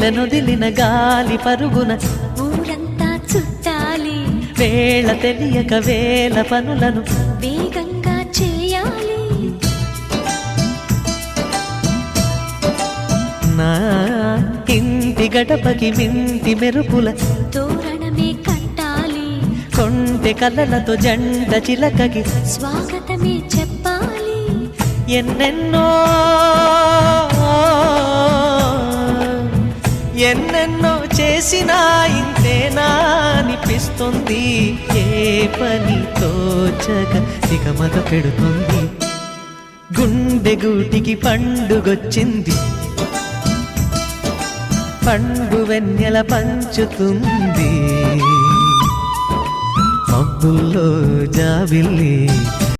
నేలనొదిలిన గాలి పరుగున ఊరంతా చుట్టాలి, వేళ తెలియక వేల పనులను వేగంగా చేయాలి. నా ఇంటి గడపకి మింటి మెరుపుల తోరణమే కట్టాలి, కొంటె కలలతో జంట చిలకకి స్వాగతమే చెప్పాలి. ఎన్నెన్నో ఎన్నెన్నో చేసినా ఇంతేనా అనిపిస్తుంది. ఏ పని తోచక దిగమగ పెడుతుంది. గుండె గూటికి పండుగొచ్చింది, పండు వెన్నెల పంచుతుంది. మబ్బుల్లో జాబిల్లి